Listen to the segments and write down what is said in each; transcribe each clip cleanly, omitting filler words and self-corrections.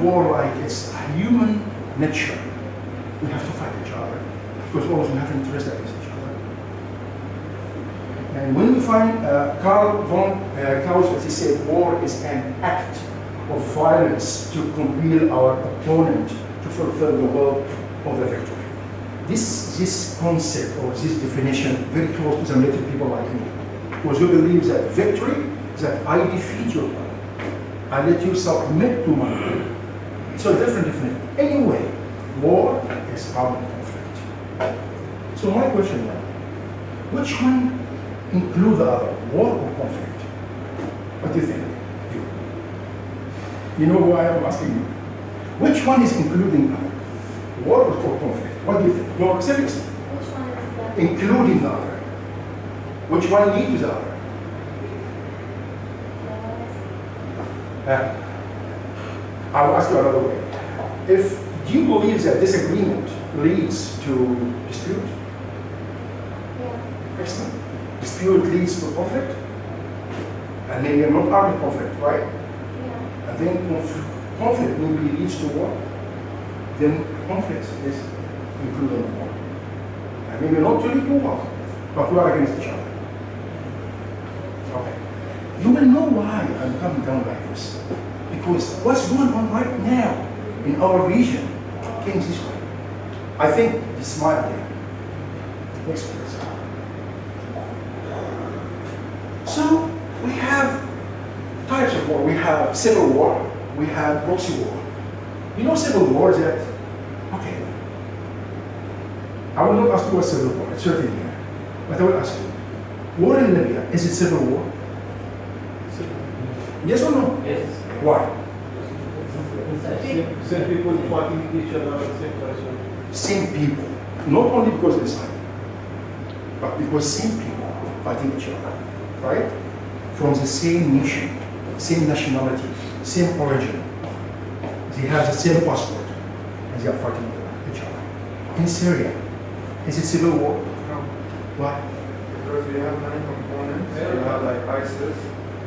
war like it's a human nature. We have to fight each other because all of them have interest against each other. And when we find Karl von Clausewitz, he said, war is an act of violence to compel our opponent to fulfill the will of the victory. This concept or this definition very close to the military people like me, because we believe that victory is that I defeat your will, I let you submit to my will. It's a different definition. Anyway, war is armed conflict. So my question now, which one include the other, war or conflict? What do you think? You know why I'm asking you? Which one is including the other, war or conflict? What do you think? No, seriously. Which one is that? Including the other. Which one leads to the other? I'll ask you another way. If you believe that disagreement leads to dispute, Yeah. excellent. Dispute leads to conflict, and maybe not armed conflict, right? Yeah. And then conflict maybe leads to war. Then conflict is including war. And maybe not to lead to war, but we are against each other. Okay. You will know why I'm coming down like this. Because what's going on right now in our region came this way. I think this is my idea. Next please. So we have types of war. We have civil war, we have proxy war. You know civil war is that, okay. I will not ask you what civil war, it's certainly here. But I will ask you, war in Libya, is it civil war? Yes or no? Yes. Why? Same people fighting each other at the same time. Same people. Not only because of Islam, but because same people fighting each other. Right? From the same nation, same nationality, same origin. They have the same passport, and they are fighting each other. In Syria, is it civil war? No. Why? Because we have many components. We have like ISIS,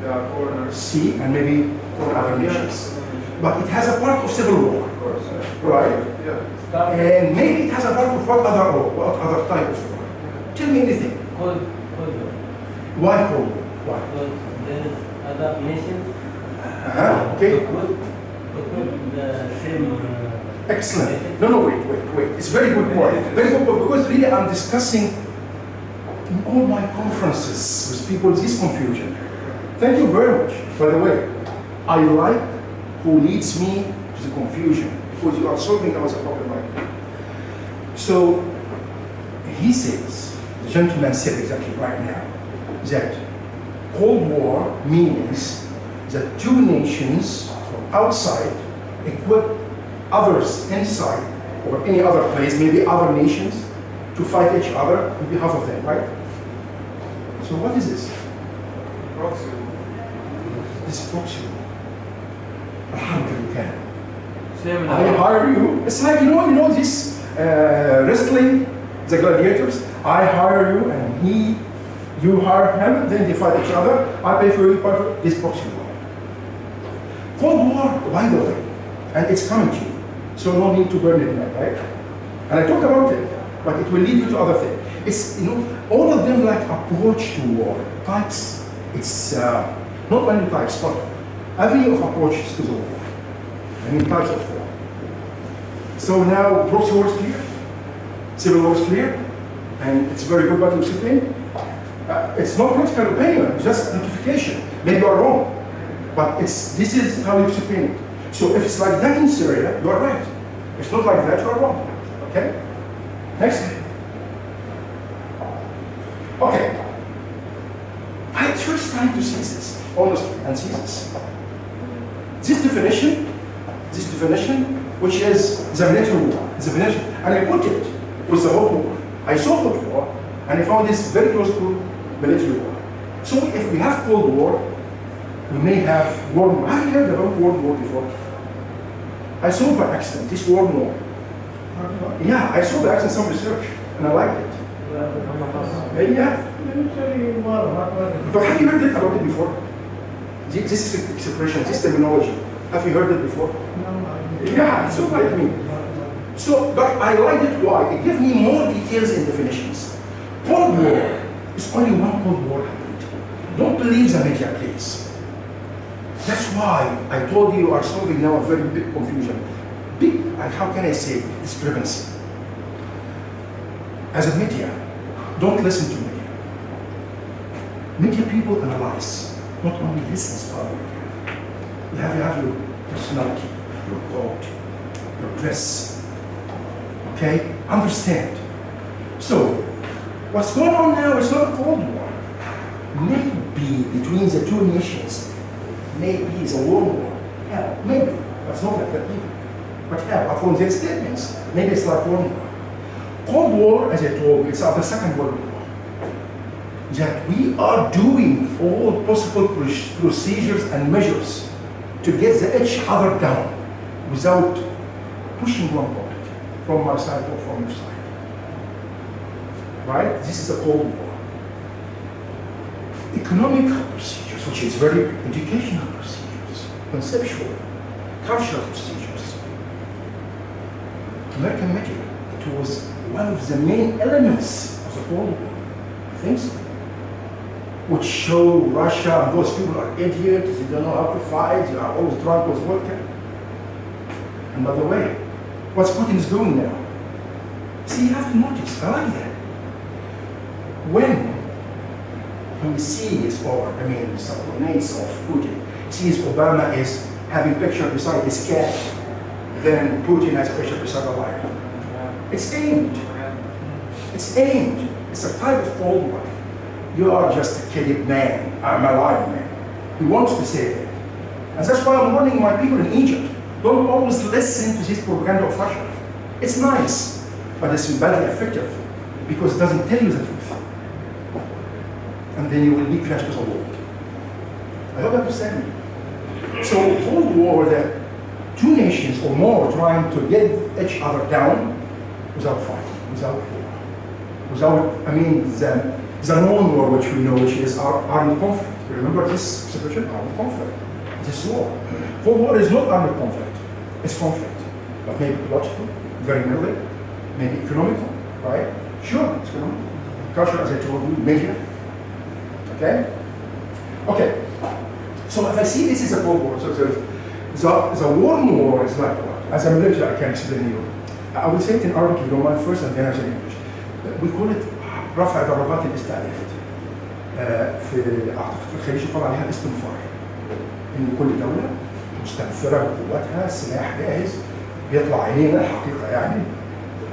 they are foreigners. See, and maybe for other nations. But it has a part of civil war, Of course. right? Yeah. And maybe it has a part of what other type of war? Tell me anything. Cold War. Why Cold War? Why? Because there is other nations. Okay. The same. Excellent. No, wait. It's very good point. Very good point, because really I'm discussing in all my conferences with people this confusion. Thank you very much. By the way, I like who leads me to the confusion, because you are solving our problem right now. So he says, the gentleman said exactly right now, that Cold War means that two nations from outside equip others inside or any other place, maybe other nations, to fight each other on behalf of them, right? So what is this? Proxy. This proxy. Alhamdulillah. Same. I hire you. It's like, you know this wrestling, the gladiators. I hire you and you hire him, then they fight each other. I pay for you, pay for this proxy war. Cold War, by the way, and it's coming to you. So no need to burn it now, right? And I talked about it, but it will lead you to other things. It's, all of them like approach to war. Types, it's not only types, but every of approaches to the war. I mean types of war. So now proxy war is clear, civil war is clear, and it's very good what you explain. It's not political opinion, it's just notification. Maybe you are wrong, but this is how you explain it. So if it's like that in Syria, you are right. If it's not like that, you are wrong. Okay? Next. Okay. I had first time to see this, honestly, and see this. This definition, which is the military war, the definition, and I put it with the hot war. I saw hot war, and I found this very close to military war. So if we have Cold War, we may have World War. Have you heard about World War before? I saw by accident this World War. Yeah, I saw by accident some research, and I liked it. Yeah. But have you heard about it before? This expression, this terminology. Have you heard it before? No, Yeah, so like me. So, but I liked it. Why? It gives me more details and definitions. Cold War is only one Cold War happened. Don't believe the media, please. That's why I told you are solving now a very big confusion. Big, how can I say, discrepancy. As a media, don't listen to media. Media people analyze, not only listen to other media. You have your personality, your code, your dress. Okay? Understand. So, what's going on now is not a Cold War. Maybe between the two nations, maybe it's a world war. Yeah, maybe. That's not like that either. But yeah, from their statements, maybe it's like World War. Cold War, as I told you, it's after the Second World War. That we are doing all possible procedures and measures to get each other down without pushing one point from my side or from your side. Right? This is a Cold War. Economic procedures, which is very educational procedures, conceptual, cultural procedures. American media, it was one of the main elements of the Cold War. I think so. Which show Russia and those people are idiots, they don't know how to fight, they are always drunk with vodka. And by the way, what's Putin is doing now? See, you have to notice, I like that. When he sees, or I mean, subordinates of Putin, sees Obama is having picture beside his cat, then Putin has a picture beside a lion. It's aimed. It's aimed. It's a type of Cold War. You are just a kidded man. I'm a lion man. He wants to say that. And that's why I'm warning my people in Egypt. Don't always listen to this propaganda of Russia. It's nice, but it's badly effective because it doesn't tell you the truth. And then you will be crashed to the wall. I hope you understand me. So Cold War, that two nations or more trying to get each other down without fighting, without war, without, I mean, the known war which we know, which is our armed conflict. You remember this expression, armed conflict? This war. Cold War is not armed conflict, it's conflict. But maybe political, very middle, maybe economical, right? Sure, it's economical. Culture, as I told you, media. Okay? Okay. So if I see this is a Cold War, so the warm war is like what? As a military, I can explain you. I will say it in Arabic if you don't mind first, and then I say in English. We call it رفع درجات الاستعداد. في اعتقد في الخليج يقال عليها الاستنفار. ان كل دوله مستنفره بقواتها، السلاح جاهز، بيطلع علينا الحقيقه يعني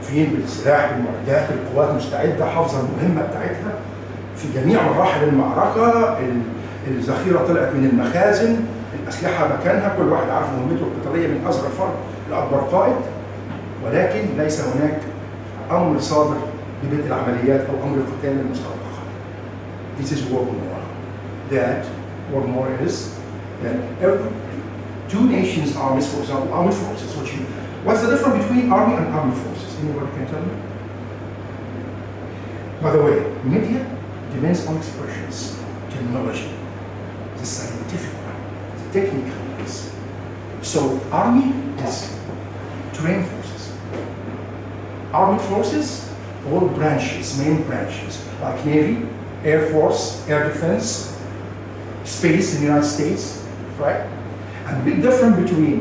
فين بالسلاح بالمعدات، القوات مستعده حافظه المهمه بتاعتها في جميع مراحل المعركه، الذخيره طلعت من المخازن، الاسلحه مكانها، كل واحد عارف مهمته القتاليه من اصغر فرد لاكبر قائد، ولكن ليس هناك امر صادر ببدء العمليات او امر القتال المستغرق. This is war more. That war more is that every two nations armies, for example, armed forces. What's the difference between army and armed forces? Anybody can tell me? By the way, media depends on expressions, terminology, the scientific one, the technical ones. So army is trained forces. Armed forces, all branches, main branches, like Navy, Air Force, Air Defense, Space in the United States, right? And big difference between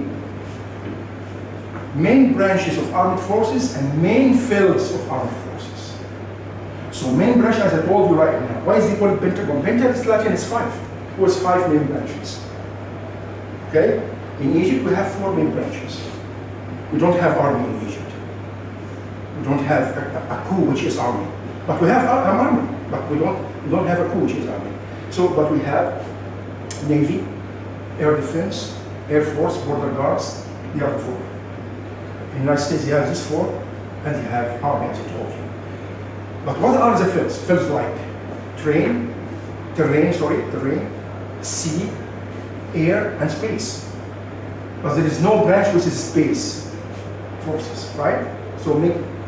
main branches of armed forces and main fields of armed forces. So main branch, as I told you right now, why is it called Pentagon? Pentagon is Latin, it's five. It was five main branches. Okay? In Egypt, we have four main branches. We don't have army in Egypt. We don't have a coup, which is army. But we have an army, but we don't have a coup, which is army. So, but we have Navy, Air Defense, Air Force, Border Guards, the other four. In the United States, you have these four, and you have army, as I told you. But what are the fields? Fields like terrain, sea, air, and space. But there is no branch which is space forces, right? So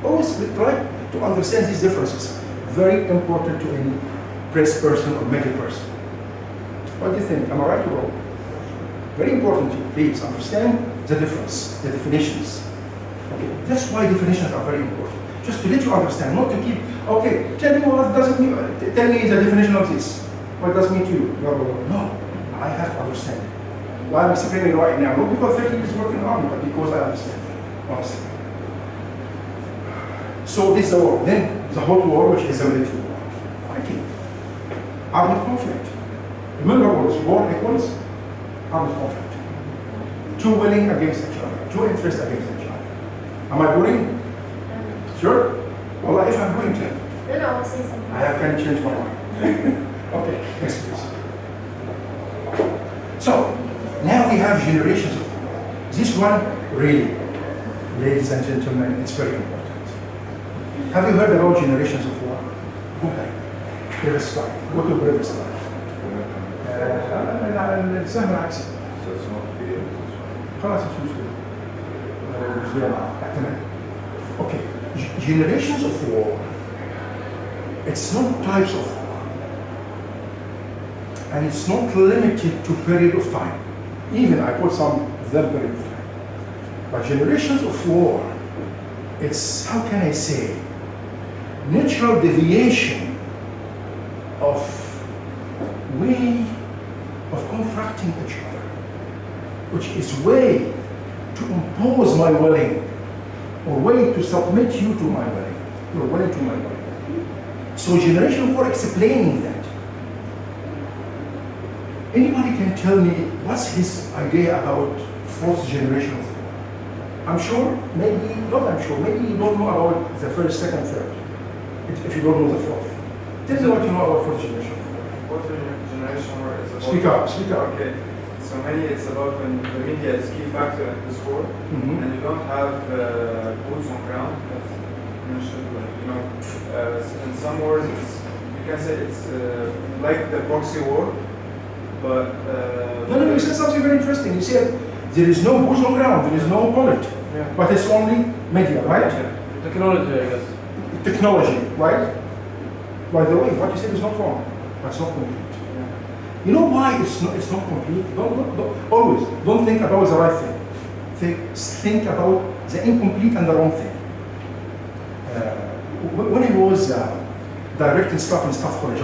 always try to understand these differences. Very important to any press person or media person. What do you think? Am I right or wrong? Very important to please understand the difference, the definitions. Okay, that's why definitions are very important. Just to let you understand, not to keep, okay, tell me what does it mean, tell me the definition of this. What does it mean to you? Blah, blah, blah. No, I have to understand. Why I'm explaining right now, not because 30 years working on it, but because I understand. Honestly. So this is the war. Then the hot war, which is the military war. Fighting. Armed conflict. Remember what is war equals? Armed conflict. Two willing against each other. Two interests against each other. Am I boring? Sure? Well, if I'm boring, tell me. No, no, I'll say something. I have kind of changed my mind. Okay, next please. So, now we have generations of war. This one, really, ladies and gentlemen, it's very important. Have you heard about generations of war? Go ahead. Previous slide. Go to previous slide. السهم العكسي. خلاص مش مشكلة. تمام. Okay. Generations of war. It's not types of war. And it's not limited to period of time. Even I put some them period of time. But generations of war, it's, how can I say, natural deviation of way of confronting each other, which is way to impose my willing, or way to submit you to my willing, your willing to my willing. So generation 4 explaining that. Anybody can tell me what's his idea about fourth generation of war? I'm sure, maybe, not I'm sure, maybe you don't know about the first, second, third. If you don't know the fourth. Tell me what you know about fourth generation. Fourth generation war is about... Speak up, speak up. Okay. So mainly it's about when the media is key factor in this war, Mhm. and you don't have boots on ground. That's mentioned, like, you know, in some wars, it's, you can say it's like the proxy war, but... No, you said something very interesting. You said there is no boots on ground, there is no bullet, Yeah. but it's only media, right? Yeah. Technology, I guess. Technology, right? By the way, what you said is not wrong, but it's not complete. You know why it's not complete? Always, don't think about the right thing. Think about the incomplete and the wrong thing. When I was directing stuff in staff college,